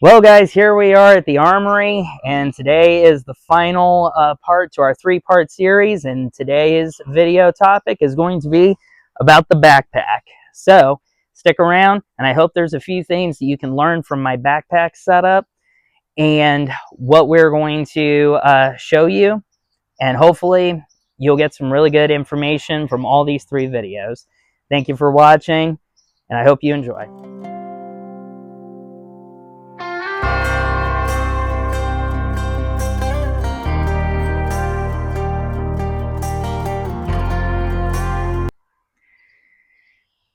Well, guys, here we are at the Armory, and today is the final part to our three-part series, and today's video topic is going to be about the backpack. So, stick around, and I hope there's a few things that you can learn from my backpack setup and what we're going to show you, and hopefully you'll get some really good information from all these three videos. Thank you for watching, and I hope you enjoy.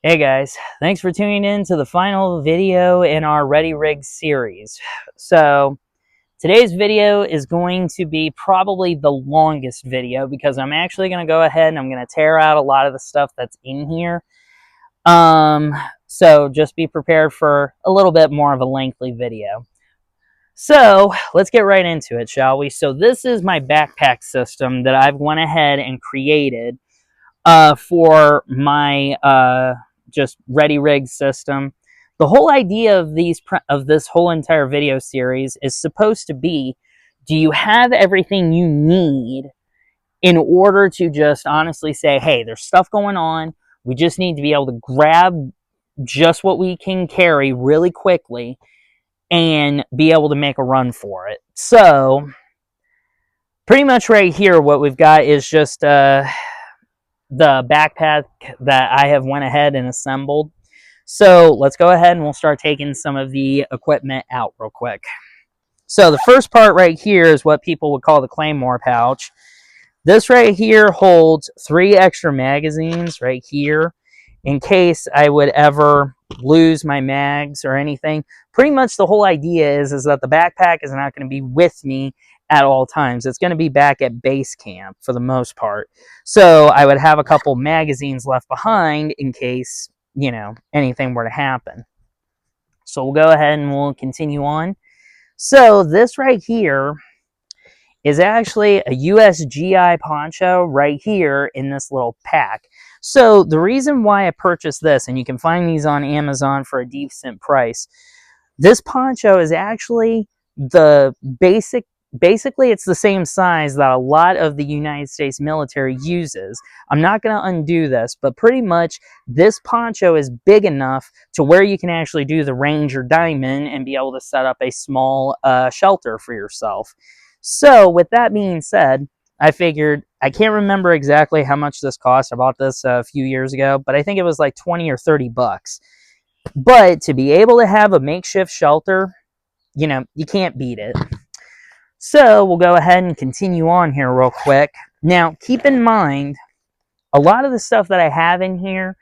Hey guys, thanks for tuning in to the final video in our Ready Rigs series. So today's video is going to be probably the longest video because I'm actually going to go ahead and I'm going to tear out a lot of the stuff that's in here. So just be prepared for a little bit more of a lengthy video. So let's get right into it, shall we? So this is my backpack system that I've went ahead and created for my just Ready Rig system. The whole idea of this whole entire video series is supposed to be, do you have everything you need in order to just honestly say, hey, there's stuff going on, we just need to be able to grab just what we can carry really quickly and be able to make a run for it. So pretty much right here what we've got is just the backpack that I have went ahead and assembled. So let's go ahead and we'll start taking some of the equipment out real quick. So the first part right here is what people would call the Claymore pouch. This right here holds 3 extra magazines right here in case I would ever lose my mags or anything. Pretty much the whole idea is that the backpack is not going to be with me at all times. It's going to be back at base camp for the most part. So I would have a couple magazines left behind in case, you know, anything were to happen. So we'll go ahead and we'll continue on. So this right here is actually a USGI poncho right here in this little pack. So the reason why I purchased this, and you can find these on Amazon for a decent price, this poncho is actually basically it's the same size that a lot of the United States military uses. I'm not going to undo this, but pretty much this poncho is big enough to where you can actually do the Ranger Diamond and be able to set up a small shelter for yourself. So with that being said, I figured, I can't remember exactly how much this cost. I bought this a few years ago, but I think it was like 20 or 30 bucks. But to be able to have a makeshift shelter, you know, you can't beat it. So we'll go ahead and continue on here real quick. Now, keep in mind, a lot of the stuff that I have in here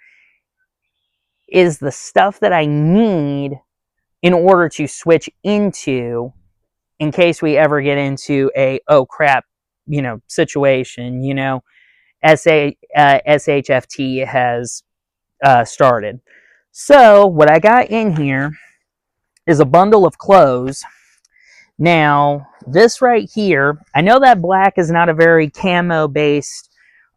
is the stuff that I need in order to switch into in case we ever get into a, oh crap, you know, situation, you know, SHFT has started. So what I got in here is a bundle of clothes. Now, this right here, I know that black is not a very camo-based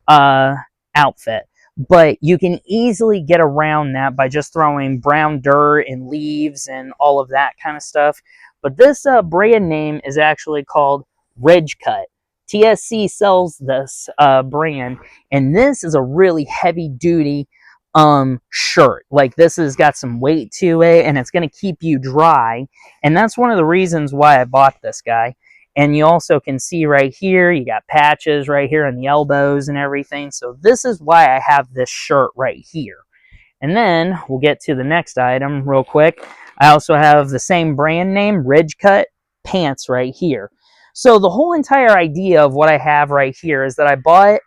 outfit, but you can easily get around that by just throwing brown dirt and leaves and all of that kind of stuff. But this brand name is actually called Ridgecut. TSC sells this brand, and this is a really heavy-duty shirt. Like, this has got some weight to it, and it's going to keep you dry. And that's one of the reasons why I bought this guy. And you also can see right here, you got patches right here in the elbows and everything. So this is why I have this shirt right here. And then we'll get to the next item real quick. I also have the same brand name, Ridgecut pants right here. So the whole entire idea of what I have right here is that I bought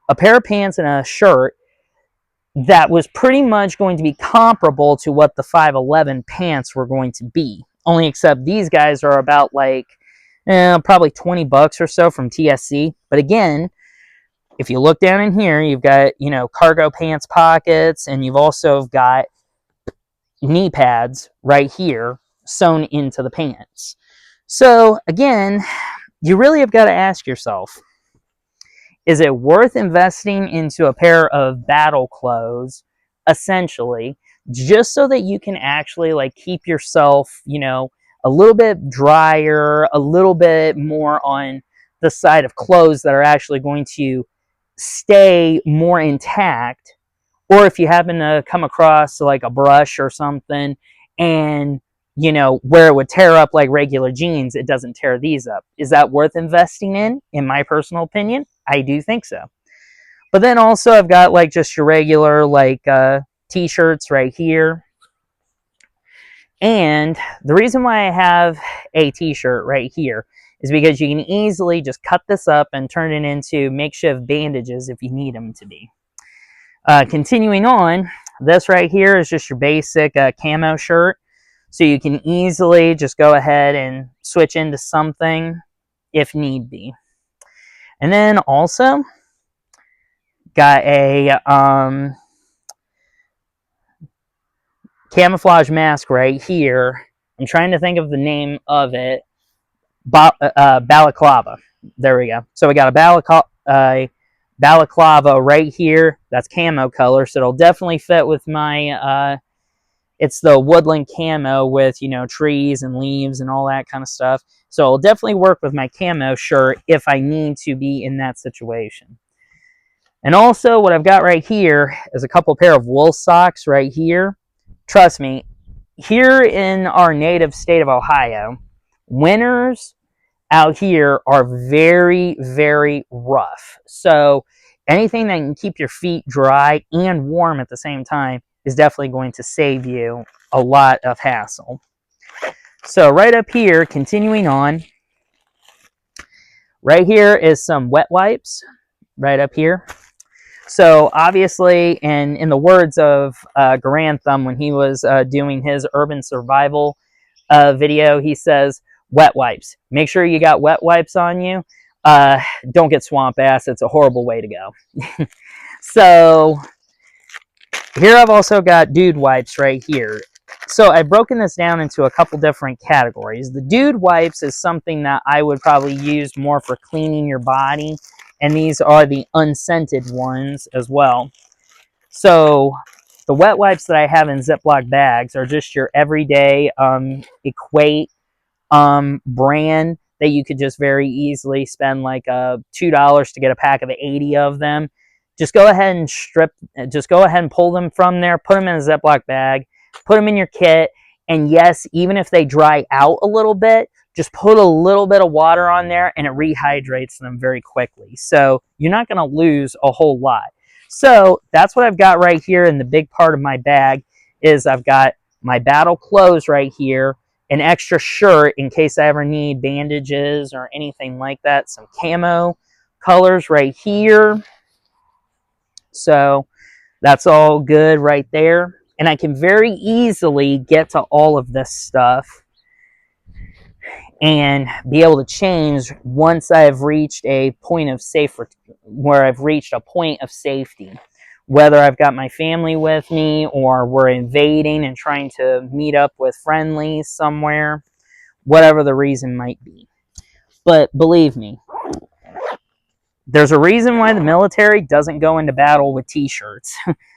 a pair of pants and a shirt that was pretty much going to be comparable to what the 511 pants were going to be. Only except these guys are about like probably 20 bucks or so from TSC. But again, if you look down in here, you've got, you know, cargo pants pockets, and you've also got knee pads right here sewn into the pants. So again, you really have got to ask yourself, is it worth investing into a pair of battle clothes, essentially, just so that you can actually like keep yourself, you know, a little bit drier, a little bit more on the side of clothes that are actually going to stay more intact. Or if you happen to come across like a brush or something and, you know, where it would tear up like regular jeans, it doesn't tear these up. Is that worth investing in? In my personal opinion, I do think so. But then also I've got like just your regular like t-shirts right here. And the reason why I have a t-shirt right here is because you can easily just cut this up and turn it into makeshift bandages if you need them to be. Continuing on, this right here is just your basic camo shirt. So you can easily just go ahead and switch into something if need be. And then also got a camouflage mask right here. I'm trying to think of the name of it. Balaclava. There we go. So we got a balaclava right here. That's camo color, so it'll definitely fit with my it's the woodland camo with, you know, trees and leaves and all that kind of stuff. So it'll definitely work with my camo shirt if I need to be in that situation. And also what I've got right here is a couple pair of wool socks right here. Trust me, here in our native state of Ohio, winters out here are very, very rough. So anything that can keep your feet dry and warm at the same time is definitely going to save you a lot of hassle. So right up here, continuing on, right here is some wet wipes right up here. So obviously, and in the words of Garantham when he was doing his urban survival video, he says, wet wipes. Make sure you got wet wipes on you. Don't get swamp ass. It's a horrible way to go. So here I've also got dude wipes right here. So I've broken this down into a couple different categories. The dude wipes is something that I would probably use more for cleaning your body, and these are the unscented ones as well. So the wet wipes that I have in Ziploc bags are just your everyday Equate brand that you could just very easily spend like $2 to get a pack of 80 of them. Just go ahead and pull them from there, put them in a Ziploc bag, put them in your kit, and yes, even if they dry out a little bit, just put a little bit of water on there and it rehydrates them very quickly. So you're not going to lose a whole lot. So that's what I've got right here in the big part of my bag is I've got my battle clothes right here, an extra shirt in case I ever need bandages or anything like that, some camo colors right here. So that's all good right there. And I can very easily get to all of this stuff and be able to change once I've reached a point of where I've reached a point of safety. Whether I've got my family with me or we're invading and trying to meet up with friendlies somewhere, whatever the reason might be. But believe me, there's a reason why the military doesn't go into battle with t-shirts.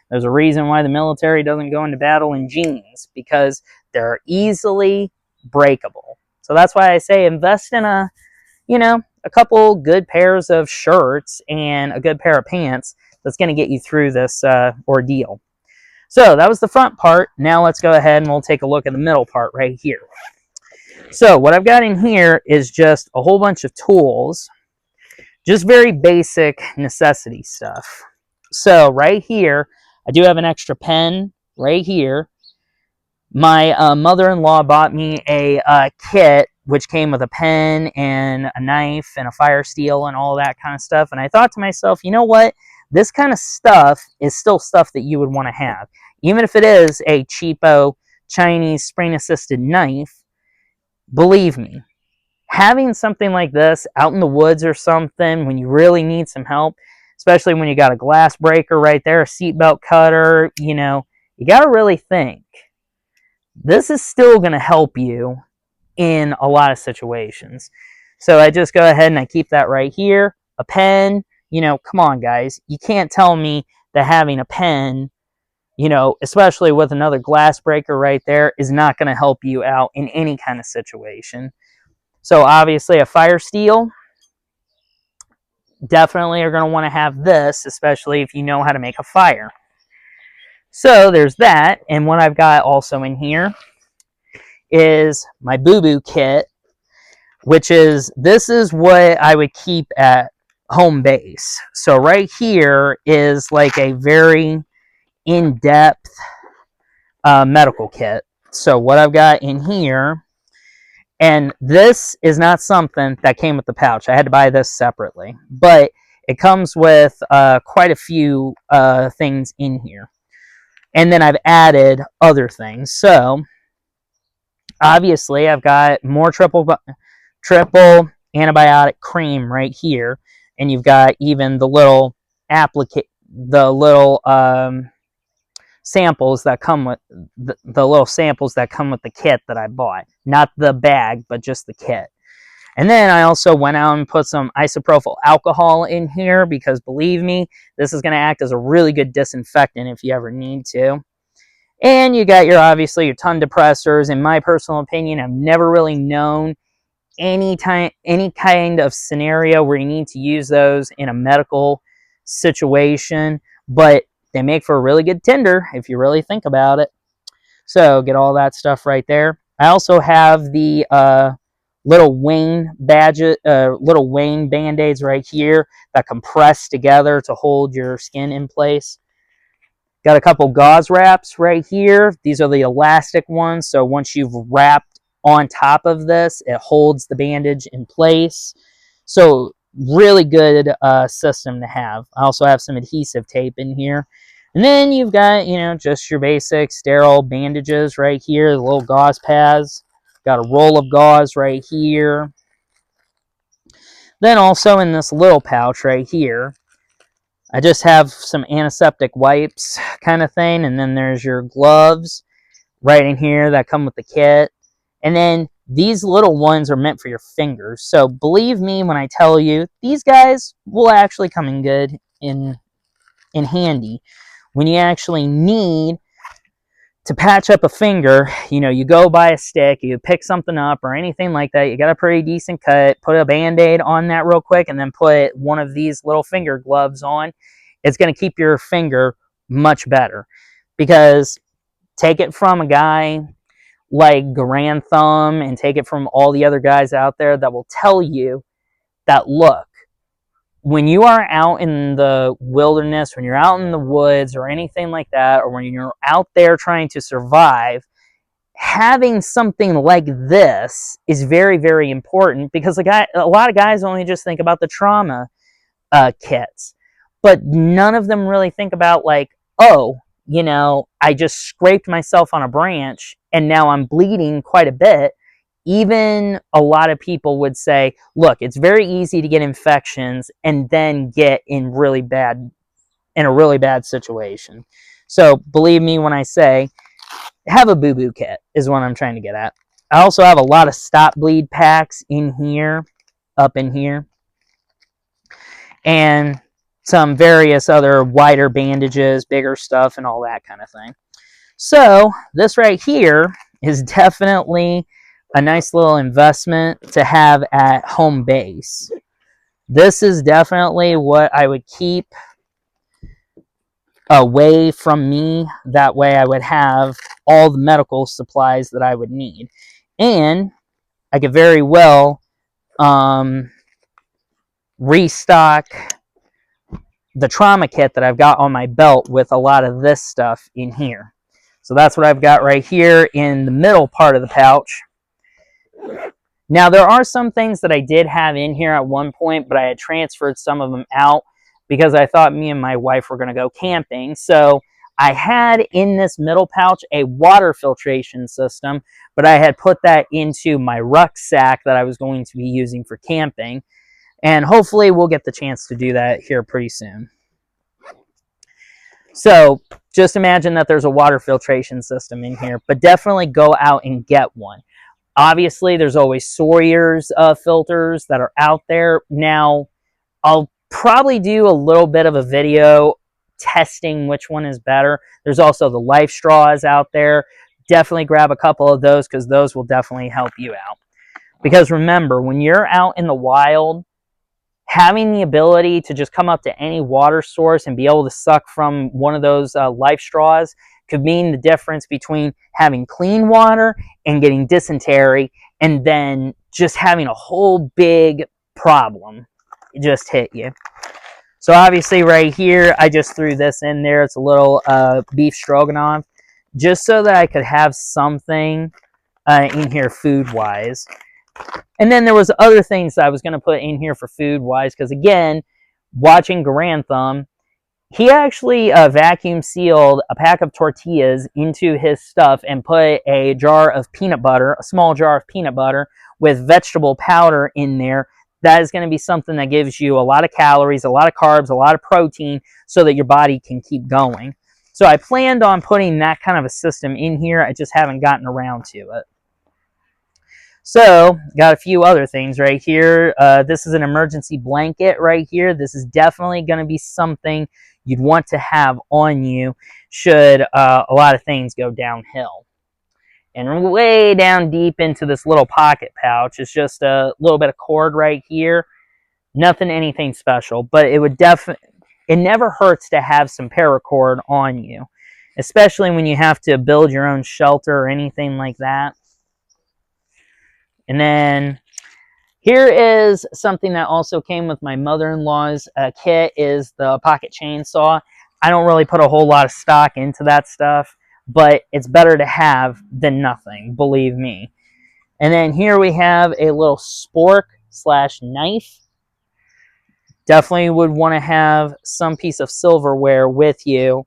There's a reason why the military doesn't go into battle in jeans, because they're easily breakable. So that's why I say invest in a couple good pairs of shirts and a good pair of pants that's going to get you through this ordeal. So that was the front part. Now let's go ahead and we'll take a look at the middle part right here. So what I've got in here is just a whole bunch of tools. Just very basic necessity stuff. So right here, I do have an extra pen right here. My mother-in-law bought me a kit which came with a pen and a knife and a fire steel and all that kind of stuff. And I thought to myself, you know what? This kind of stuff is still stuff that you would want to have. Even if it is a cheapo Chinese spring-assisted knife, believe me, having something like this out in the woods or something when you really need some help, especially when you got a glass breaker right there, a seatbelt cutter, you got to really think. This is still going to help you in a lot of situations. So I just go ahead and I keep that right here. A pen, come on guys. You can't tell me that having a pen you know, especially with another glass breaker right there, is not going to help you out in any kind of situation. So obviously a fire steel, definitely are going to want to have this, especially if you know how to make a fire. So there's that. And what I've got also in here is my boo-boo kit, which is, this is what I would keep at home base. So right here is like a very in-depth medical kit. So what I've got in here, and this is not something that came with the pouch. I had to buy this separately, but it comes with quite a few things in here. And then I've added other things. So obviously I've got more triple antibiotic cream right here, and you've got even the little samples that come with the little samples that come with the kit that I bought. Not the bag, but just the kit. And then I also went out and put some isopropyl alcohol in here, because believe me, this is going to act as a really good disinfectant if you ever need to. And you got obviously your ton depressors. In my personal opinion, I've never really known any kind of scenario where you need to use those in a medical situation, but they make for a really good tinder if you really think about it. So get all that stuff right there. I also have the little Wayne Band-Aids right here that compress together to hold your skin in place. Got a couple gauze wraps right here. These are the elastic ones, so once you've wrapped on top of this, it holds the bandage in place. So really good system to have. I also have some adhesive tape in here. And then you've got, you know, just your basic sterile bandages right here, the little gauze pads. Got a roll of gauze right here. Then also in this little pouch right here, I just have some antiseptic wipes kind of thing. And then there's your gloves right in here that come with the kit. And then these little ones are meant for your fingers. So believe me when I tell you, these guys will actually come in good in handy. When you actually need to patch up a finger, you know, you go buy a stick, you pick something up or anything like that, you got a pretty decent cut, put a Band-Aid on that real quick, and then put one of these little finger gloves on. It's going to keep your finger much better. Because take it from a guy like Grand Thumb, and take it from all the other guys out there that will tell you that, look, when you are out in the wilderness, when you're out in the woods or anything like that, or when you're out there trying to survive, having something like this is very, very important, because a lot of guys only just think about the trauma kits, but none of them really think about, like, oh, you know, I just scraped myself on a branch and now I'm bleeding quite a bit. Even a lot of people would say, look, it's very easy to get infections and then get in a really bad situation. So believe me when I say, have a boo-boo kit is what I'm trying to get at. I also have a lot of stop bleed packs in here, up in here, and some various other wider bandages, bigger stuff, and all that kind of thing. So this right here is definitely a nice little investment to have at home base. This is definitely what I would keep away from me. That way I would have all the medical supplies that I would need. And I could very well restock the trauma kit that I've got on my belt with a lot of this stuff in here. So that's what I've got right here in the middle part of the pouch. Now, there are some things that I did have in here at one point, but I had transferred some of them out because I thought me and my wife were going to go camping. So I had in this middle pouch a water filtration system, but I had put that into my rucksack that I was going to be using for camping. And hopefully we'll get the chance to do that here pretty soon. So just imagine that there's a water filtration system in here, but definitely go out and get one. Obviously, there's always Sawyer's filters that are out there. Now, I'll probably do a little bit of a video testing which one is better. There's also the Life Straws out there. Definitely grab a couple of those because those will definitely help you out. Because remember, when you're out in the wild, having the ability to just come up to any water source and be able to suck from one of those Life Straws could mean the difference between having clean water and getting dysentery, and then just having a whole big problem just hit you. So obviously right here, I just threw this in there. It's a little beef stroganoff, just so that I could have something in here food-wise. And then there was other things that I was going to put in here for food-wise, because again, watching Garantham, he actually vacuum sealed a pack of tortillas into his stuff and put a jar of peanut butter, a small jar of peanut butter with vegetable powder in there. That is going to be something that gives you a lot of calories, a lot of carbs, a lot of protein, so that your body can keep going. So I planned on putting that kind of a system in here. I just haven't gotten around to it. So, got a few other things right here. This is an emergency blanket right here. This is definitely going to be something you'd want to have on you should a lot of things go downhill. And way down deep into this little pocket pouch is just a little bit of cord right here. Nothing, anything special, but it would it never hurts to have some paracord on you, especially when you have to build your own shelter or anything like that. And then here is something that also came with my mother-in-law's kit, is the pocket chainsaw. I don't really put a whole lot of stock into that stuff, but it's better to have than nothing, believe me. And then here we have a little spork / knife. Definitely would want to have some piece of silverware with you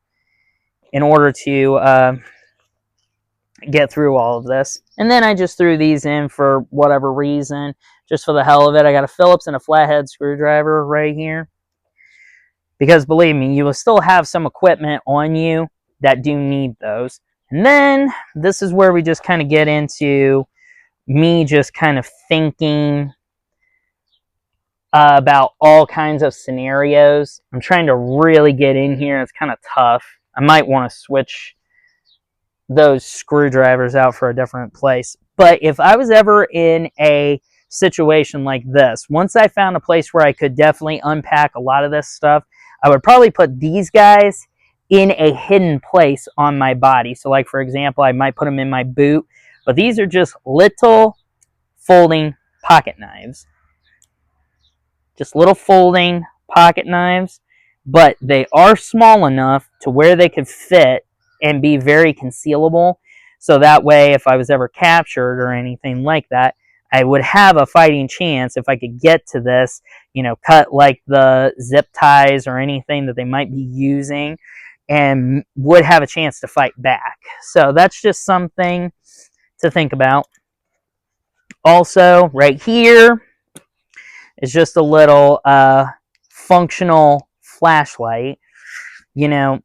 in order to get through all of this. And then I just threw these in for whatever reason, just for the hell of it. I got a Phillips and a flathead screwdriver right here, because believe me, you will still have some equipment on you that do need those. And then this is where we just kind of get into me just kind of thinking about all kinds of scenarios. I'm trying to really get in here. It's kind of tough. I might want to switch those screwdrivers out for a different place. But if I was ever in a situation like this, once I found a place where I could definitely unpack a lot of this stuff, I would probably put these guys in a hidden place on my body. So like, for example, I might put them in my boot, but these are just little folding pocket knives. Just little folding pocket knives, but they are small enough to where they could fit and be very concealable. So that way, if I was ever captured or anything like that, I would have a fighting chance if I could get to this, you know, cut like the zip ties or anything that they might be using, and would have a chance to fight back. So that's just something to think about. Also, right here is just a little functional flashlight. You know,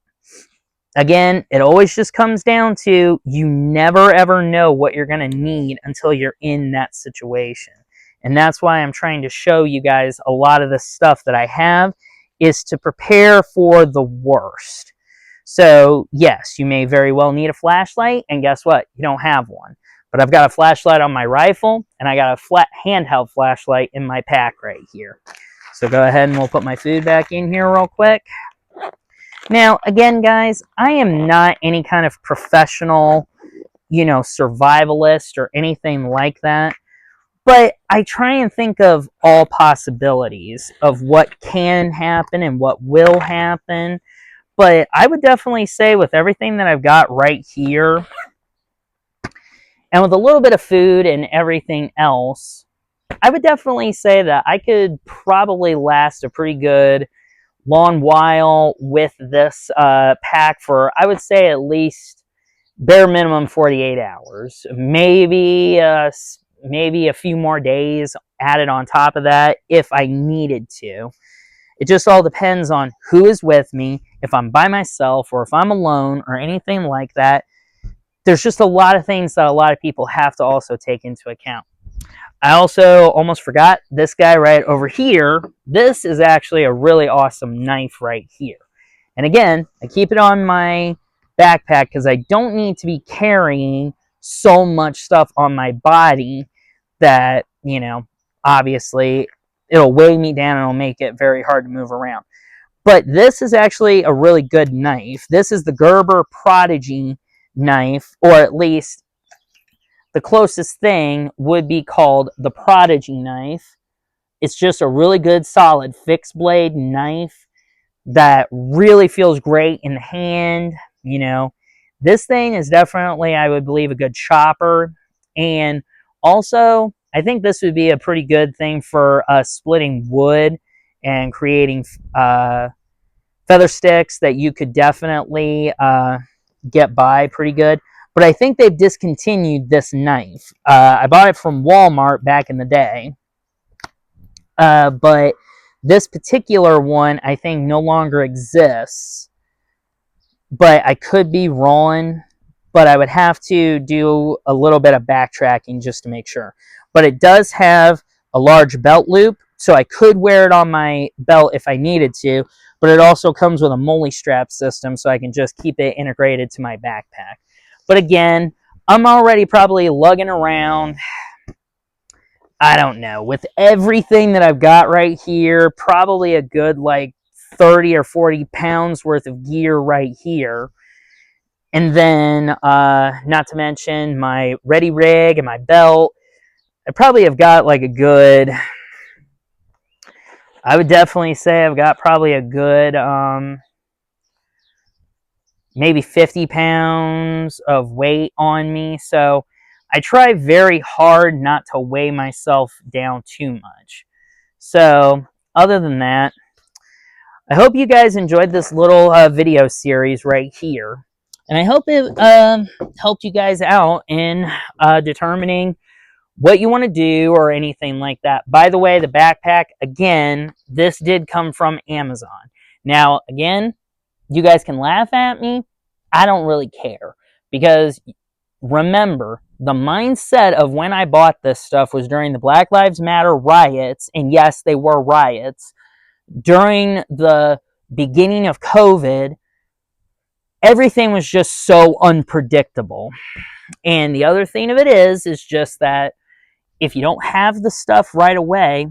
again, it always just comes down to you never ever know what you're going to need until you're in that situation. And that's why I'm trying to show you guys a lot of the stuff that I have is to prepare for the worst. So, yes, you may very well need a flashlight, and guess what? You don't have one. But I've got a flashlight on my rifle, and I got a flat handheld flashlight in my pack right here. So go ahead and we'll put my food back in here real quick. Now, again, guys, I am not any kind of professional, you know, survivalist or anything like that. But I try and think of all possibilities of what can happen and what will happen. But I would definitely say with everything that I've got right here, and with a little bit of food and everything else, I would definitely say that I could probably last a pretty good long while with this pack for, I would say, at least bare minimum 48 hours. Maybe a few more days added on top of that if I needed to. It just all depends on who is with me, if I'm by myself or if I'm alone or anything like that. There's just a lot of things that a lot of people have to also take into account. I also almost forgot this guy right over here. This is actually a really awesome knife right here. And again, I keep it on my backpack because I don't need to be carrying so much stuff on my body that, obviously it'll weigh me down and it'll make it very hard to move around. But this is actually a really good knife. This is the Gerber Prodigy knife, or at least the closest thing would be called the Prodigy knife. It's just a really good, solid, fixed blade knife that really feels great in the hand. This thing is definitely, I would believe, a good chopper. And also, I think this would be a pretty good thing for splitting wood and creating feather sticks that you could definitely get by pretty good. But I think they've discontinued this knife. I bought it from Walmart back in the day. But this particular one, I think, no longer exists. But I could be wrong. But I would have to do a little bit of backtracking just to make sure. But it does have a large belt loop, so I could wear it on my belt if I needed to. But it also comes with a MOLLE strap system, so I can just keep it integrated to my backpack. But again, I'm already probably lugging around, I don't know, with everything that I've got right here, probably a good like 30 or 40 pounds worth of gear right here. And then, not to mention my ready rig and my belt, I probably have got like a good, I would definitely say I've got probably a good, maybe 50 pounds of weight on me. So I try very hard not to weigh myself down too much. So other than that, I hope you guys enjoyed this little video series right here. And I hope it helped you guys out in determining what you want to do or anything like that. By the way, the backpack, again, this did come from Amazon. Now, again, you guys can laugh at me. I don't really care. Because remember, the mindset of when I bought this stuff was during the Black Lives Matter riots. And yes, they were riots. During the beginning of COVID, everything was just so unpredictable. And the other thing of it is just that if you don't have the stuff right away,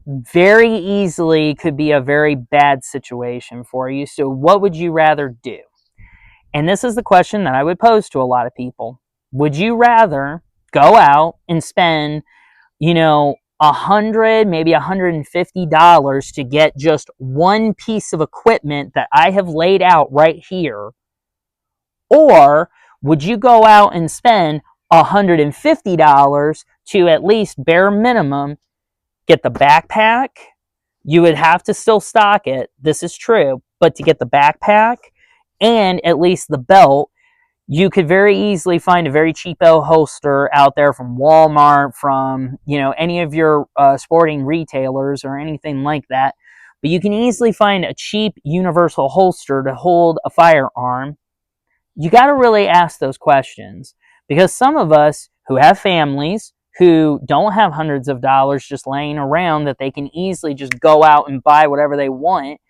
very easily could be a very bad situation for you. So what would you rather do? And this is the question that I would pose to a lot of people. Would you rather go out and spend, $100, maybe $150 to get just one piece of equipment that I have laid out right here? Or would you go out and spend $150 to at least bare minimum get the backpack? You would have to still stock it. This is true. But to get the backpack and at least the belt, you could very easily find a very cheapo holster out there from Walmart, from, any of your sporting retailers or anything like that. But you can easily find a cheap universal holster to hold a firearm. You got to really ask those questions, because some of us who have families who don't have hundreds of dollars just laying around that they can easily just go out and buy whatever they want,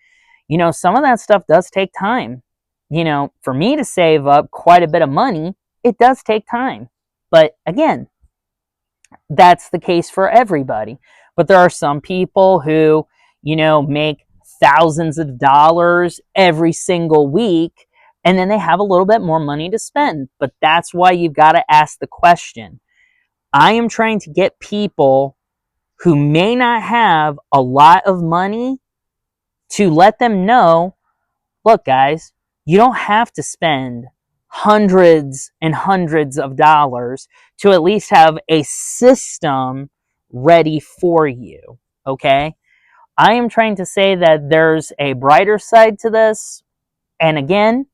some of that stuff does take time. For me to save up quite a bit of money, it does take time. But again, that's the case for everybody. But there are some people who, make thousands of dollars every single week, and then they have a little bit more money to spend. But that's why you've got to ask the question. I am trying to get people who may not have a lot of money to let them know, look, guys, you don't have to spend hundreds and hundreds of dollars to at least have a system ready for you, okay? I am trying to say that there's a brighter side to this. And again,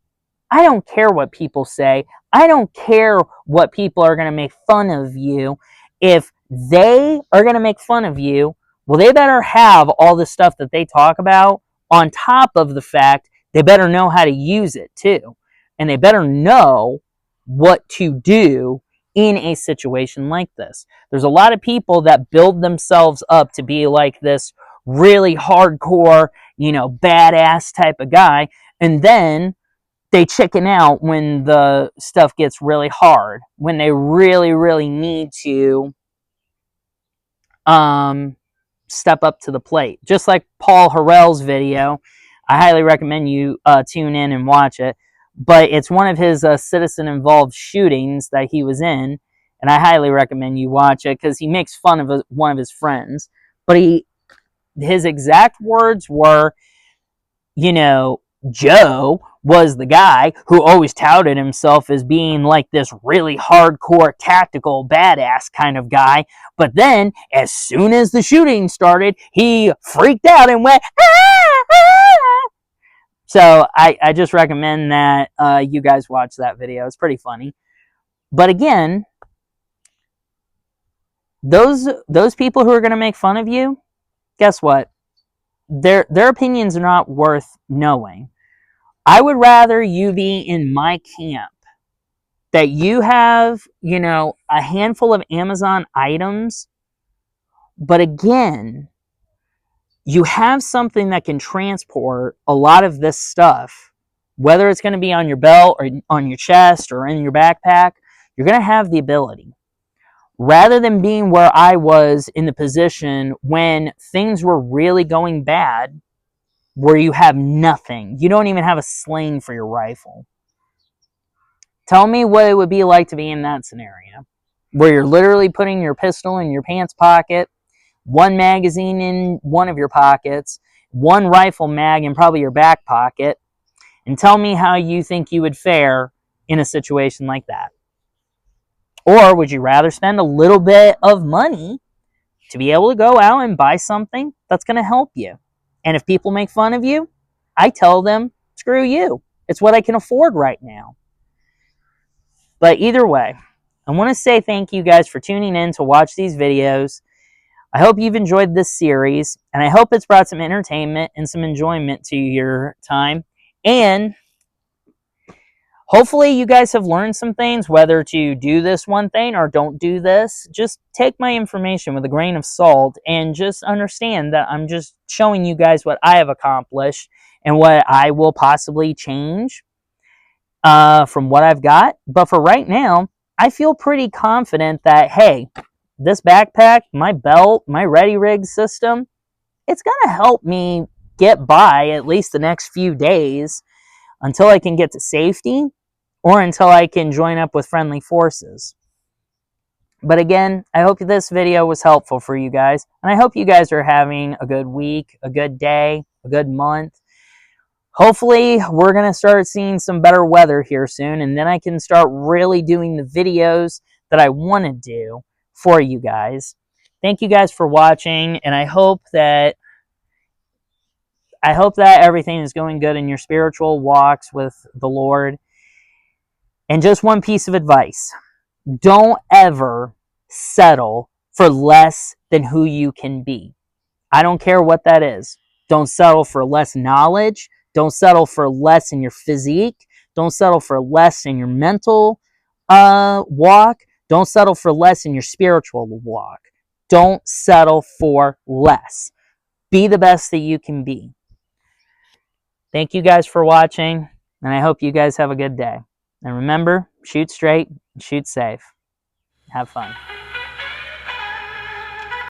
I don't care what people say. I don't care what people are going to make fun of you. If they are going to make fun of you, well, they better have all the stuff that they talk about on top of the fact they better know how to use it too. And they better know what to do in a situation like this. There's a lot of people that build themselves up to be like this really hardcore badass type of guy, and then they chicken out when the stuff gets really hard, when they really, really need to step up to the plate. Just like Paul Harrell's video. I highly recommend you tune in and watch it. But it's one of his citizen-involved shootings that he was in, and I highly recommend you watch it because he makes fun of one of his friends. But his exact words were, Joe was the guy who always touted himself as being like this really hardcore tactical badass kind of guy. But then, as soon as the shooting started, he freaked out and went, ah, ah. So I just recommend that you guys watch that video. It's pretty funny. But again, those people who are going to make fun of you, guess what? Their opinions are not worth knowing. I would rather you be in my camp, that you have, a handful of Amazon items, but again, you have something that can transport a lot of this stuff, whether it's going to be on your belt or on your chest or in your backpack, you're going to have the ability. Rather than being where I was in the position when things were really going bad, where you have nothing. You don't even have a sling for your rifle. Tell me what it would be like to be in that scenario, where you're literally putting your pistol in your pants pocket, one magazine in one of your pockets, one rifle mag in probably your back pocket, and tell me how you think you would fare in a situation like that. Or would you rather spend a little bit of money to be able to go out and buy something that's going to help you? And if people make fun of you, I tell them, screw you. It's what I can afford right now. But either way, I want to say thank you guys for tuning in to watch these videos. I hope you've enjoyed this series, and I hope it's brought some entertainment and some enjoyment to your time. And hopefully you guys have learned some things, whether to do this one thing or don't do this. Just take my information with a grain of salt and just understand that I'm just showing you guys what I have accomplished and what I will possibly change from what I've got. But for right now, I feel pretty confident that, hey, this backpack, my belt, my Ready Rig system, it's going to help me get by at least the next few days until I can get to safety or until I can join up with friendly forces. But again, I hope this video was helpful for you guys, and I hope you guys are having a good week, a good day, a good month. Hopefully, we're going to start seeing some better weather here soon, and then I can start really doing the videos that I want to do for you guys. Thank you guys for watching, and I hope that everything is going good in your spiritual walks with the Lord. And just one piece of advice. Don't ever settle for less than who you can be. I don't care what that is. Don't settle for less knowledge. Don't settle for less in your physique. Don't settle for less in your mental walk. Don't settle for less in your spiritual walk. Don't settle for less. Be the best that you can be. Thank you guys for watching, and I hope you guys have a good day. And remember, shoot straight, shoot safe. Have fun.